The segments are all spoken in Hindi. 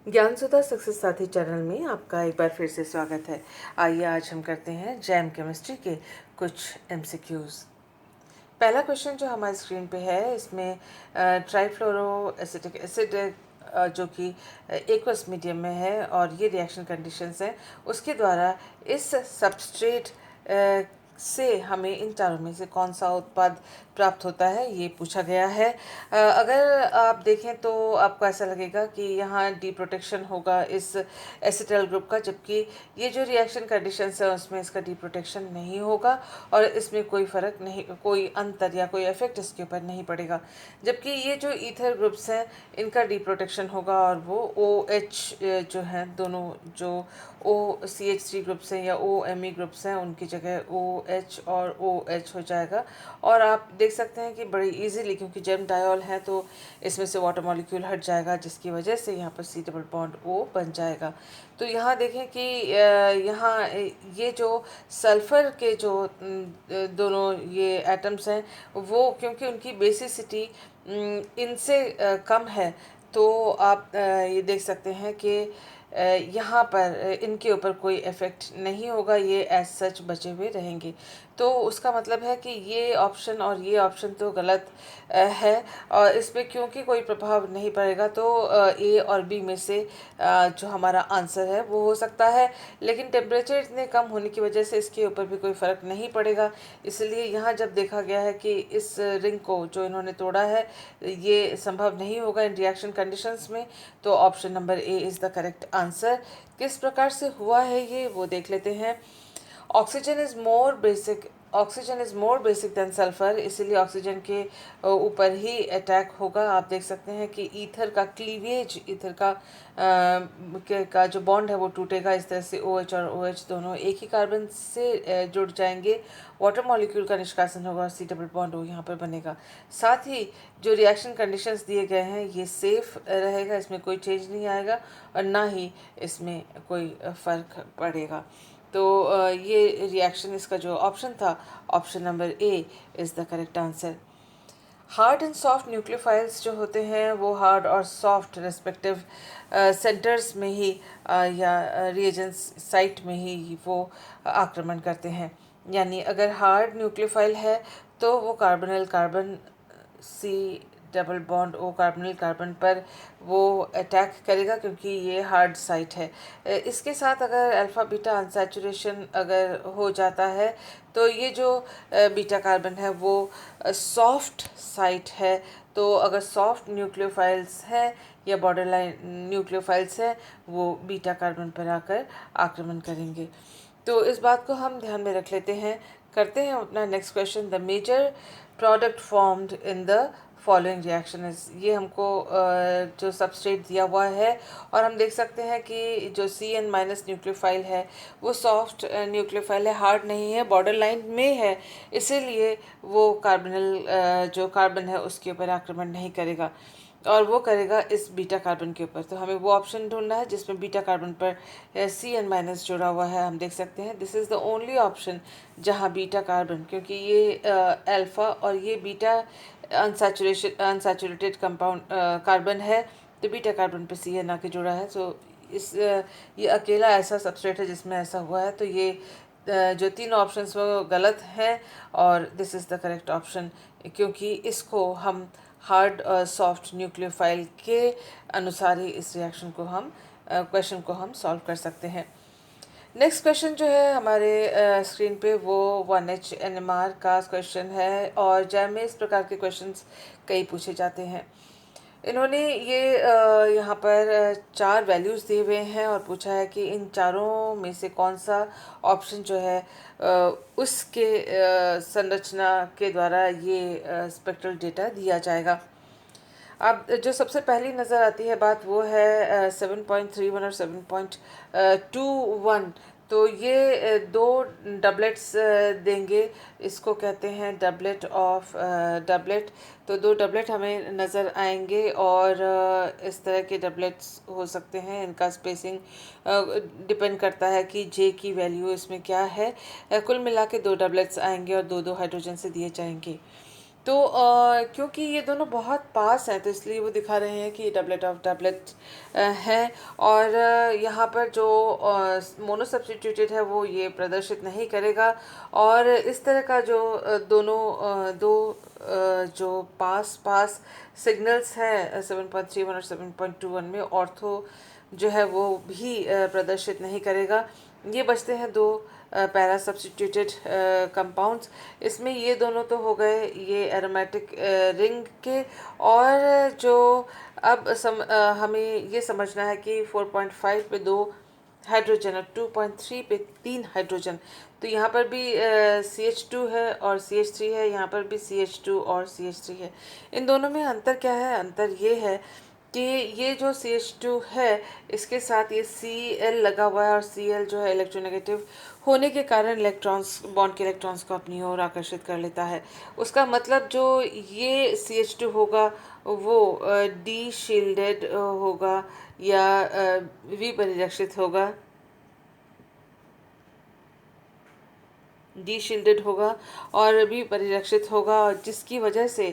ज्ञानसुधा सक्सेस साथी चैनल में आपका एक बार फिर से स्वागत है। आइए आज हम करते हैं जैम केमिस्ट्री के कुछ एमसीक्यूज़। पहला क्वेश्चन जो हमारी स्क्रीन पे है, इसमें ट्राइफ्लोरो एसिटिक एसिड जो कि एक्वस मीडियम में है और ये रिएक्शन कंडीशंस हैं, उसके द्वारा इस सबस्ट्रेट से हमें इन चारों में से कौन सा उत्पाद प्राप्त होता है, ये पूछा गया है। अगर आप देखें तो आपको ऐसा लगेगा कि यहाँ डी प्रोटेक्शन होगा इस एसिटल ग्रुप का, जबकि ये जो रिएक्शन कंडीशंस है उसमें इसका डी प्रोटेक्शन नहीं होगा और इसमें कोई फ़र्क नहीं, कोई अंतर या कोई इफेक्ट इसके ऊपर नहीं पड़ेगा। जबकि ये जो ईथर ग्रुप्स हैं इनका डी प्रोटेक्शन होगा और वो OH जो हैं, दोनों जो OCH3 ग्रुप्स हैं या OMe ग्रुप्स हैं उनकी जगह OH और OH हो जाएगा। और आप देख सकते हैं कि बड़ी इजीली, क्योंकि जेम डायोल है तो इसमें से वाटर मॉलिक्यूल हट जाएगा, जिसकी वजह से यहाँ पर C डबल बॉन्ड O बन जाएगा। तो यहाँ देखें कि यहाँ ये जो सल्फ़र के जो दोनों ये एटम्स हैं, वो क्योंकि उनकी बेसिसिटी इनसे कम है, तो आप ये देख सकते हैं कि यहाँ पर इनके ऊपर कोई इफ़ेक्ट नहीं होगा, ये एज सच बचे हुए रहेंगे। तो उसका मतलब है कि ये ऑप्शन और ये ऑप्शन तो गलत है और इस पर क्योंकि कोई प्रभाव नहीं पड़ेगा, तो A और B में से जो हमारा आंसर है वो हो सकता है। लेकिन टेम्परेचर इतने कम होने की वजह से इसके ऊपर भी कोई फ़र्क नहीं पड़ेगा, इसलिए यहाँ जब देखा गया है कि इस रिंग को जो इन्होंने तोड़ा है ये संभव नहीं होगा इन रिएक्शन कंडीशंस में, तो option number A is the correct answer. किस प्रकार से हुआ है ये वो देख लेते हैं। Oxygen is more basic then sulphur, इसीलिए ऑक्सीजन के ऊपर ही अटैक होगा। आप देख सकते हैं कि ईथर का क्लीवेज, ईथर का जो बॉन्ड है वो टूटेगा, इस तरह से OH और OH दोनों एक ही कार्बन से जुड़ जाएंगे, वाटर मॉलिक्यूल का निष्कासन होगा और C डबल बॉन्ड O यहाँ पर बनेगा। साथ ही जो रिएक्शन कंडीशंस दिए गए हैं ये सेफ़ रहेगा, इसमें कोई चेंज नहीं आएगा और ना ही इसमें कोई फ़र्क पड़ेगा। तो ये रिएक्शन, इसका जो ऑप्शन था option number A is the correct answer. Hard and soft nucleophiles जो होते हैं वो हार्ड और सॉफ्ट रेस्पेक्टिव सेंटर्स में ही या रिएजेंस साइट में ही वो आक्रमण करते हैं। यानी अगर हार्ड न्यूक्लियोफाइल है तो वो carbonyl carbon C double bond O carbonyl carbon पर वो अटैक करेगा, क्योंकि ये हार्ड साइट है। इसके साथ अगर अल्फ़ा बीटा अनसैचुरेशन अगर हो जाता है तो ये जो बीटा कार्बन है वो सॉफ्ट साइट है। तो अगर सॉफ्ट न्यूक्लियोफाइल्स हैं या बॉर्डर लाइन न्यूक्लियोफाइल्स हैं वो बीटा कार्बन पर आकर आक्रमण करेंगे। तो इस बात को हम ध्यान में रख लेते हैं। करते हैं अपना next question. The major product formed in the following reaction is, ये हमको जो सबस्ट्रेट दिया हुआ है और हम देख सकते हैं कि जो CN माइनस न्यूक्लियोफाइल है वो सॉफ्ट न्यूक्लियोफाइल है, हार्ड नहीं है, बॉर्डर लाइन में है, इसीलिए वो कार्बोनिल जो कार्बन है उसके ऊपर आक्रमण नहीं करेगा और वो करेगा इस बीटा कार्बन के ऊपर। तो हमें वो ऑप्शन ढूंढना है जिसमें बीटा कार्बन पर CN माइनस जुड़ा हुआ है। हम देख सकते हैं this is the only option जहाँ बीटा कार्बन, क्योंकि ये अल्फ़ा और ये बीटा अनसैचुरेटेड कंपाउंड कार्बन है, तो बीटा कार्बन पर CN आके जुड़ा है। तो ये अकेला ऐसा सबस्ट्रेट है जिसमें ऐसा हुआ है। तो ये जो तीन ऑप्शंस वो गलत हैं और this is the correct option, क्योंकि इसको हम हार्ड और सॉफ्ट न्यूक्लियोफाइल के अनुसार ही इस रिएक्शन को हम क्वेश्चन को हम सॉल्व कर सकते हैं। नेक्स्ट क्वेश्चन जो है हमारे स्क्रीन पे वो 1H NMR का क्वेश्चन है और जैम में इस प्रकार के क्वेश्चंस कई पूछे जाते हैं। इन्होंने ये यहाँ पर चार वैल्यूज़ दिए हुए हैं और पूछा है कि इन चारों में से कौन सा ऑप्शन जो है उसके संरचना के द्वारा ये स्पेक्ट्रल डेटा दिया जाएगा। अब जो सबसे पहली नज़र आती है बात वो है 7.31 और 7.21। तो ये दो डबलेट्स देंगे, इसको कहते हैं डबलेट ऑफ डबलेट। तो दो डबलेट हमें नज़र आएंगे और इस तरह के डबलेट्स हो सकते हैं। इनका स्पेसिंग डिपेंड करता है कि J की वैल्यू इसमें क्या है। कुल मिला के दो डबलेट्स आएंगे और दो दो हाइड्रोजन से दिए जाएंगे। तो क्योंकि ये दोनों बहुत पास हैं तो इसलिए वो दिखा रहे हैं कि डबलेट ऑफ डबलेट है। और यहाँ पर जो मोनो सब्स्टिट्यूटेड है वो ये प्रदर्शित नहीं करेगा। और इस तरह का जो दो जो पास पास सिग्नल्स हैं 7.31 और 7.21 में ऑर्थो जो है वो भी प्रदर्शित नहीं करेगा। ये बचते हैं दो पैरा सब्स्टिट्यूटेड कंपाउंड्स। इसमें ये दोनों तो हो गए ये एरोमेटिक रिंग के। और जो अब हमें ये समझना है कि 4.5 पे दो हाइड्रोजन और 2.3 पे 3 हाइड्रोजन। तो यहाँ पर भी CH2 है और CH3 है, यहाँ पर भी CH2 और CH3 है। इन दोनों में अंतर क्या है? अंतर ये है कि ये जो CH2 है इसके साथ ये Cl लगा हुआ है और Cl जो है इलेक्ट्रोनेगेटिव होने के कारण इलेक्ट्रॉन्स बॉन्ड के इलेक्ट्रॉन्स को अपनी ओर आकर्षित कर लेता है। उसका मतलब जो ये CH2 होगा वो डी शील्डेड होगा या विपरिरक्षित होगा, डी शील्डेड होगा और भी परिरक्षित होगा, और जिसकी वजह से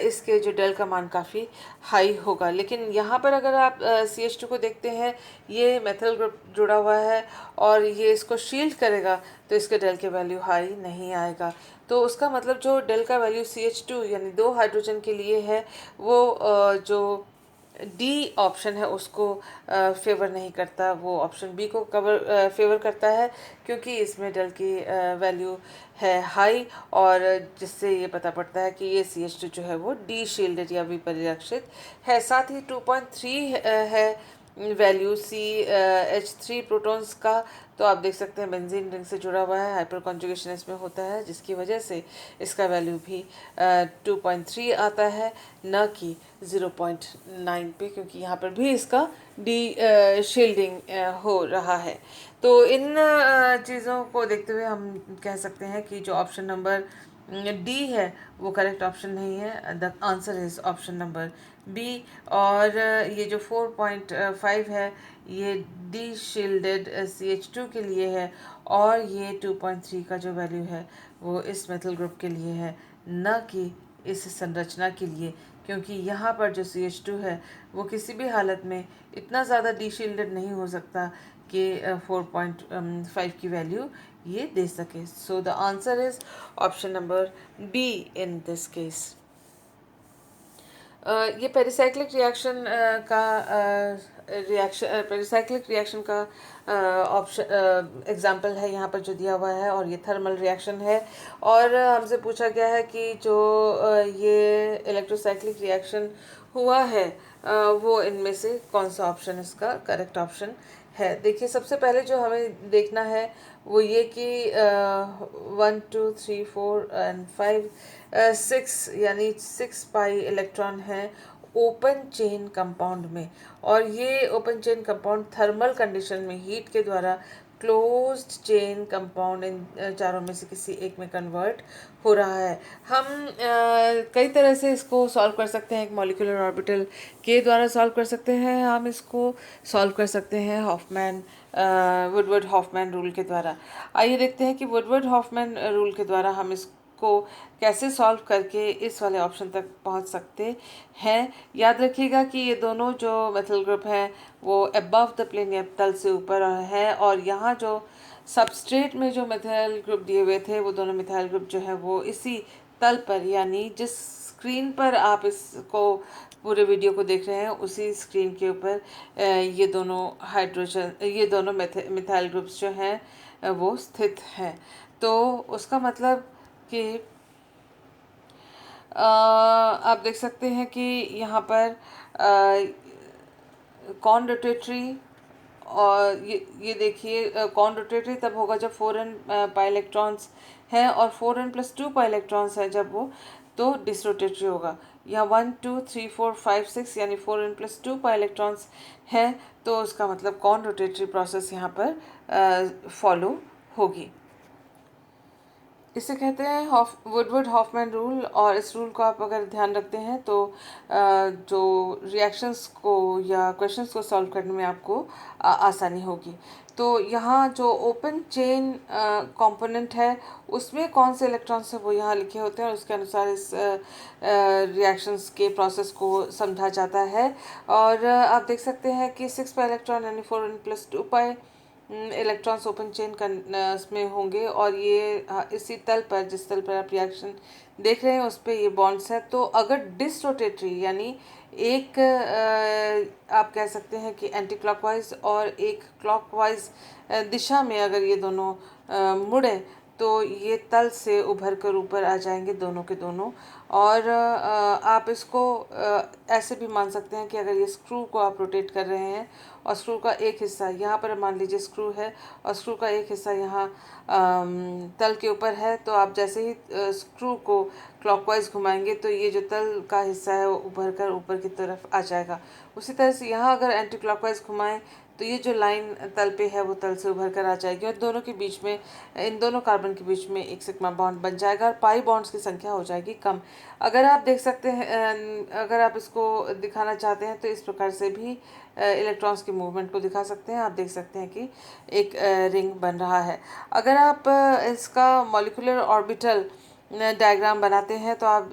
इसके जो डेल का मान काफ़ी हाई होगा। लेकिन यहाँ पर अगर आप CH2 को देखते हैं ये मेथल ग्रुप जुड़ा हुआ है और ये इसको शील्ड करेगा तो इसके डेल के वैल्यू हाई नहीं आएगा। तो उसका मतलब जो डेल का वैल्यू CH2 यानी दो हाइड्रोजन के लिए है वो जो डी ऑप्शन है उसको फेवर नहीं करता, वो ऑप्शन बी को फेवर करता है क्योंकि इसमें डेल की वैल्यू है हाई। और जिससे ये पता पड़ता है कि ये CH2 जो है वो डी शील्डेड या विपरिरक्षित है। साथ ही 2.3 है वैल्यू CH3 प्रोटॉन्स का। तो आप देख सकते हैं बेंजीन रिंग से जुड़ा हुआ है, हाइपर कॉन्जुगेशन इसमें होता है जिसकी वजह से इसका वैल्यू भी 2.3 आता है, न कि 0.9 पे, क्योंकि यहाँ पर भी इसका डी शील्डिंग हो रहा है। तो इन चीज़ों को देखते हुए हम कह सकते हैं कि जो ऑप्शन नंबर डी है वो करेक्ट ऑप्शन नहीं है। The answer is option number B. और ये जो 4.5 है ये डी शील्डेड CH2 के लिए है और ये 2.3 का जो वैल्यू है वो इस मेथल ग्रुप के लिए है, न कि इस संरचना के लिए, क्योंकि यहाँ पर जो CH2 है वो किसी भी हालत में इतना ज़्यादा डी शील्डेड नहीं हो सकता कि 4.5 की वैल्यू ये दे सके। So the answer is option number be in this case. ये पेरिसाइक्लिक रिएक्शन का पेरिसाइक्लिक रिएक्शन का ऑप्शन एग्जाम्पल है यहाँ पर जो दिया हुआ है, और ये थर्मल रिएक्शन है। और हमसे पूछा गया है कि जो ये इलेक्ट्रोसाइक्लिक रिएक्शन हुआ है वो इनमें से कौन सा ऑप्शन इसका करेक्ट ऑप्शन है। देखिए सबसे पहले जो हमें देखना है वो ये कि 1 2 3 4 एंड 5 6 यानी 6 पाई इलेक्ट्रॉन हैं ओपन चेन कंपाउंड में, और ये open chain compound thermal condition में हीट के द्वारा क्लोज्ड चेन कंपाउंड इन चारों में से किसी एक में कन्वर्ट हो रहा है। हम कई तरह से इसको सॉल्व कर सकते हैं। एक मॉलिक्यूलर ऑर्बिटल के द्वारा सॉल्व कर सकते हैं, हम इसको सॉल्व कर सकते हैं वुडवर्ड हॉफमैन रूल के द्वारा। आइए देखते हैं कि वुडवर्ड हॉफमैन रूल के द्वारा हम इसको कैसे सॉल्व करके इस वाले ऑप्शन तक पहुंच सकते हैं। याद रखिएगा कि ये दोनों जो मेथल ग्रुप हैं वो अबव द प्लेन या तल से ऊपर है, और यहाँ जो सबस्ट्रेट में जो मिथाइल ग्रुप दिए हुए थे वो दोनों मिथाइल ग्रुप जो है वो इसी तल पर, यानी जिस स्क्रीन पर आप इसको पूरे वीडियो को देख रहे हैं उसी स्क्रीन के ऊपर ये दोनों मिथाइल ग्रुप्स जो हैं वो स्थित हैं। तो उसका मतलब कि आप देख सकते हैं कि यहाँ पर कॉन रोटेटरी, और ये देखिए कॉन रोटेटरी तब होगा जब 4n पाई इलेक्ट्रॉन्स हैं, और 4n प्लस 2 पाई इलेक्ट्रॉन्स हैं जब वो तो डिसरोटेटरी होगा। यहाँ 1 2 3 4 5 6 यानी 4n प्लस 2 पाई इलेक्ट्रॉन्स हैं, तो उसका मतलब कॉन रोटेटरी प्रोसेस यहाँ पर फॉलो होगी। इसे कहते हैं वुडवर्ड हॉफमैन रूल, और इस रूल को आप अगर ध्यान रखते हैं तो जो रिएक्शंस को या क्वेश्चंस को सॉल्व करने में आपको आसानी होगी। तो यहाँ जो ओपन चेन कंपोनेंट है उसमें कौन से इलेक्ट्रॉन्स हैं वो यहाँ लिखे होते हैं, और उसके अनुसार इस रिएक्शंस के प्रोसेस को समझा जाता है। और आप देख सकते हैं कि 6 पाई इलेक्ट्रॉन यानी 4n+2 pi electrons open chain में होंगे, और ये इसी तल पर, जिस तल पर आप रिएक्शन देख रहे हैं उस पर ये बॉन्ड्स हैं। तो अगर डिसरोटेटरी यानी एक आप कह सकते हैं कि एंटी क्लॉकवाइज और एक क्लॉकवाइज दिशा में अगर ये दोनों मुड़े तो ये तल से उभर कर ऊपर आ जाएंगे दोनों के दोनों। और आप इसको ऐसे भी मान सकते हैं कि अगर ये स्क्रू को आप रोटेट कर रहे हैं और स्क्रू का एक हिस्सा यहाँ पर मान लीजिए स्क्रू है और स्क्रू का एक हिस्सा यहाँ तल के ऊपर है, तो आप जैसे ही स्क्रू को क्लॉकवाइज घुमाएंगे तो ये जो तल का हिस्सा है वो उभर कर ऊपर की तरफ आ जाएगा। उसी तरह से यहाँ अगर एंटी क्लॉकवाइज घुमाएं तो ये जो लाइन तल पे है वो तल से उभर कर आ जाएगी, और दोनों के बीच में, इन दोनों कार्बन के बीच में एक सिग्मा बॉन्ड बन जाएगा, और पाई बॉन्ड्स की संख्या हो जाएगी कम। अगर आप देख सकते हैं, अगर आप इसको दिखाना चाहते हैं तो इस प्रकार से भी इलेक्ट्रॉन्स की मूवमेंट को दिखा सकते हैं। आप देख सकते हैं कि एक रिंग बन रहा है। अगर आप इसका मॉलिक्यूलर ऑर्बिटल डायग्राम बनाते हैं तो आप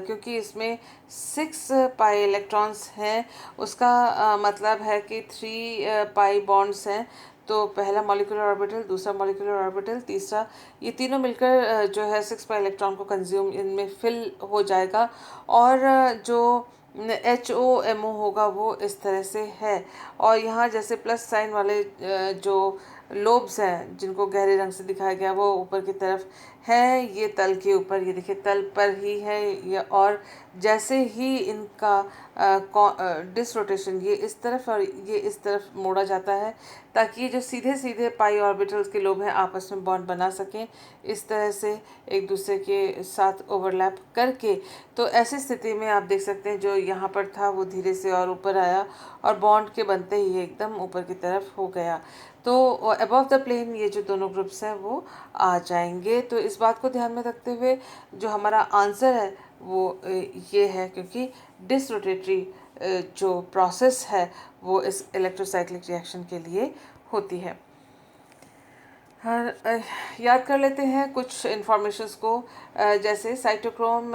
क्योंकि इसमें 6 पाई इलेक्ट्रॉन्स हैं, उसका मतलब है कि 3 पाई बॉन्ड्स हैं। तो पहला मॉलिक्यूलर ऑर्बिटल, दूसरा मॉलिक्यूलर ऑर्बिटल, तीसरा, ये तीनों मिलकर जो है 6 पाई इलेक्ट्रॉन को कंज्यूम इनमें फिल हो जाएगा। और जो HOMO होगा वो इस तरह से है। और यहाँ जैसे प्लस साइन वाले जो लोब्स हैं जिनको गहरे रंग से दिखाया गया वो ऊपर की तरफ है, ये तल के ऊपर, ये देखिए तल पर ही है ये। और जैसे ही इनका डिसरोटेशन ये इस तरफ और ये इस तरफ मोड़ा जाता है ताकि ये जो सीधे सीधे पाई ऑर्बिटल्स के लोब हैं आपस में बॉन्ड बना सकें इस तरह से एक दूसरे के साथ ओवरलैप करके। तो ऐसी स्थिति में आप देख सकते हैं जो यहाँ पर था वो धीरे से और ऊपर आया और बॉन्ड के बनते ही एकदम ऊपर की तरफ हो गया। तो अबव द प्लेन ये जो दोनों ग्रुप्स हैं वो आ जाएंगे। तो इस बात को ध्यान में रखते हुए जो हमारा आंसर है वो ये है, क्योंकि डिसरोटेटरी जो प्रोसेस है वो इस इलेक्ट्रोसाइक्लिक रिएक्शन के लिए होती है। हाँ, याद कर लेते हैं कुछ इन्फॉर्मेशंस को। जैसे साइटोक्रोम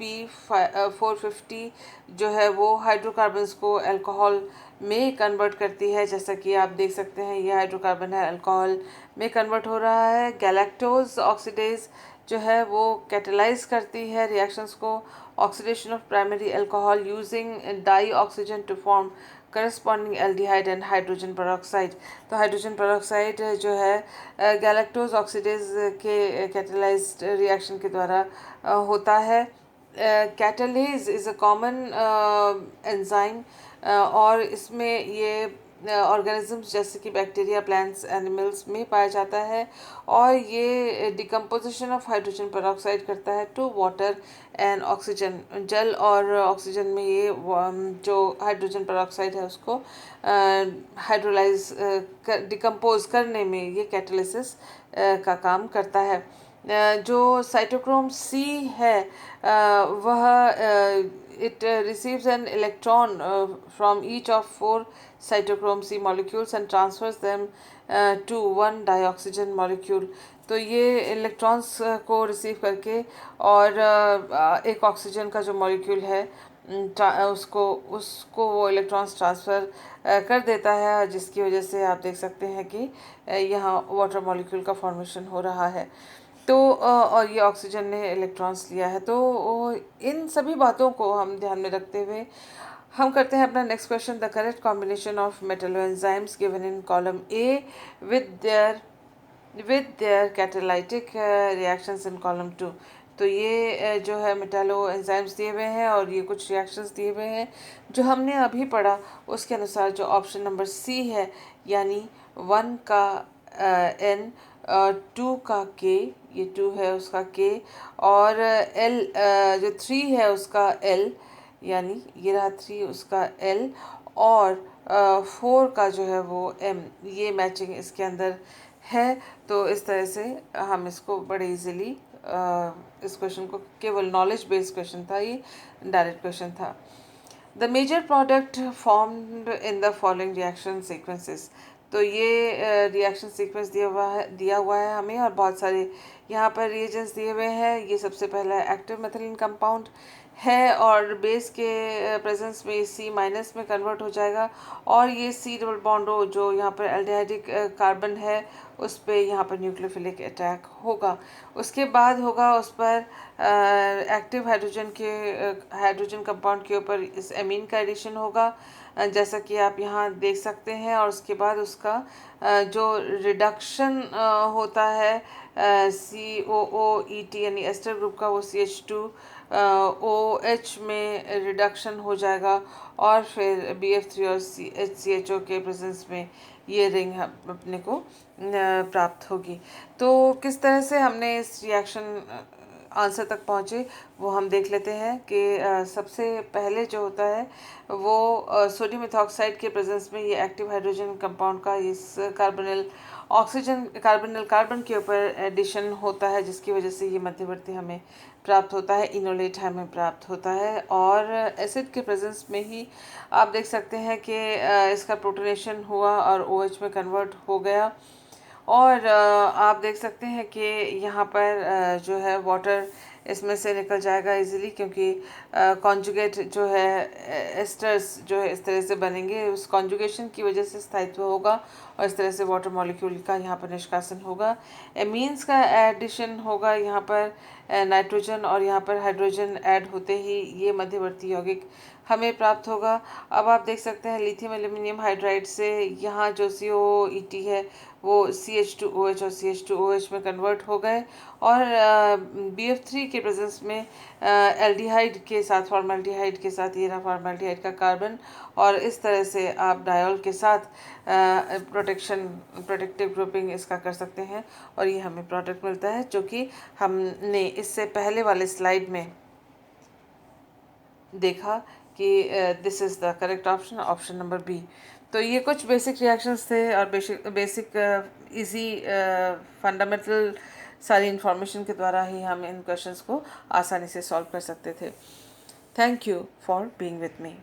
P450 जो है वो हाइड्रोकार्बन्स को अल्कोहल में कन्वर्ट करती है। जैसा कि आप देख सकते हैं ये हाइड्रोकार्बन है, अल्कोहल में कन्वर्ट हो रहा है। गैलेक्टोज ऑक्सीडेज जो है वो कैटेलाइज करती है रिएक्शंस को, oxidation of primary alcohol using dioxygen to form corresponding aldehyde and hydrogen peroxide. तो हाइड्रोजन पेरोक्साइड जो है गैलेक्टोज ऑक्सीडेज के कैटेलाइज्ड रिएक्शन के द्वारा होता है। Catalase is a common enzyme, और इसमें ये ऑर्गेनिजम्स जैसे कि बैक्टीरिया, प्लांट्स, एनिमल्स में पाया जाता है। और ये डिकम्पोजिशन ऑफ हाइड्रोजन पेरोक्साइड करता है टू वाटर एंड ऑक्सीजन। जल और ऑक्सीजन में ये जो हाइड्रोजन पेरोक्साइड है उसको हाइड्रोलाइज डिकम्पोज करने में ये कैटालिसिस का काम करता है। जो साइटोक्रोम C है वह it receives an electron from each of 4 cytochrome C molecules and transfers them to one dioxygen molecule। तो ये इलेक्ट्रॉन्स को रिसीव करके और एक ऑक्सीजन का जो मॉलिक्यूल है उसको वो इलेक्ट्रॉन्स ट्रांसफ़र कर देता है, जिसकी वजह से आप देख सकते हैं कि यहाँ वाटर मॉलिक्यूल का फॉर्मेशन हो रहा है। तो और ये ऑक्सीजन ने इलेक्ट्रॉन्स लिया है। तो इन सभी बातों को हम ध्यान में रखते हुए हम करते हैं अपना next question. The correct combination of metalloenzymes given in column A with their catalytic reactions in column 2। तो ये जो है मेटालोएंजाइम्स दिए हुए हैं और ये कुछ रिएक्शंस दिए हुए हैं जो हमने अभी पढ़ा। उसके अनुसार जो ऑप्शन नंबर C है यानी 1 का N, 2 का K, ये 2 है उसका K, और L जो 3 है उसका L, यानी ये रहा 3 उसका L, और 4 का जो है वो M, ये मैचिंग इसके अंदर है। तो इस तरह से हम इसको बड़े इजीली इस क्वेश्चन को केवल नॉलेज बेस्ड क्वेश्चन था, ये डायरेक्ट क्वेश्चन था। The major product formed in the following reaction sequences. तो ये रिएक्शन सीक्वेंस दिया हुआ है हमें, और बहुत सारे यहाँ पर रिएजेंट्स दिए हुए हैं। ये सबसे पहला एक्टिव मेथिलीन कंपाउंड है और बेस के प्रेजेंस में सी माइनस में कन्वर्ट हो जाएगा, और ये सी डबल बॉन्ड जो यहाँ पर एल्डिहाइडिक कार्बन है उस पर यहाँ पर न्यूक्लियोफिलिक अटैक होगा। उसके बाद होगा उस पर एक्टिव हाइड्रोजन कंपाउंड के ऊपर इस एमीन का एडिशन होगा, जैसा कि आप यहाँ देख सकते हैं। और उसके बाद उसका जो रिडक्शन होता है COOET यानी एस्टर ग्रुप का, वो CH2OH में रिडक्शन हो जाएगा, और फिर BF3 और HCHO के प्रेजेंस में ये रिंग अपने को प्राप्त होगी। तो किस तरह से हमने इस रिएक्शन आंसर तक पहुँचे वो हम देख लेते हैं कि सबसे पहले जो होता है वो सोडियम इथॉक्साइड के प्रेजेंस में ये एक्टिव हाइड्रोजन कंपाउंड का इस कार्बोनिल कार्बन के ऊपर एडिशन होता है, जिसकी वजह से ये मध्यवर्ती हमें प्राप्त होता है, इनोलेट हमें प्राप्त होता है। और एसिड के प्रेजेंस में ही आप देख सकते हैं कि इसका प्रोटोनेशन हुआ और OH में कन्वर्ट हो गया। और आप देख सकते हैं कि यहाँ पर जो है वाटर इसमें से निकल जाएगा इजीली, क्योंकि कॉन्जुगेट जो है एस्टर्स जो है इस तरह से बनेंगे, उस कॉन्जुगेशन की वजह से स्थायित्व होगा और इस तरह से वाटर मॉलिक्यूल का यहाँ पर निष्कासन होगा। एमीन्स का एडिशन होगा यहाँ पर नाइट्रोजन और यहाँ पर हाइड्रोजन ऐड होते ही ये मध्यवर्ती यौगिक हमें प्राप्त होगा। अब आप देख सकते हैं लिथियम एल्यूमिनियम हाइड्राइड से यहाँ जो COET है वो CH2OH और CH2OH में कन्वर्ट हो गए, और BF3 के प्रेजेंस में एल्डिहाइड के साथ, फॉर्मल्डिहाइड के साथ, ये रहा फॉर्मल्डिहाइड का कार्बन, और इस तरह से आप डायोल के साथ प्रोटेक्टिव ग्रुपिंग इसका कर सकते हैं, और ये हमें प्रोडक्ट मिलता है जो कि हमने इससे पहले वाले स्लाइड में देखा कि this is the correct option, option number B. तो ये कुछ बेसिक रिएक्शंस थे और बेसिक इजी फंडामेंटल सारी इन्फॉर्मेशन के द्वारा ही हम इन क्वेश्चंस को आसानी से सॉल्व कर सकते थे। Thank you for being with me.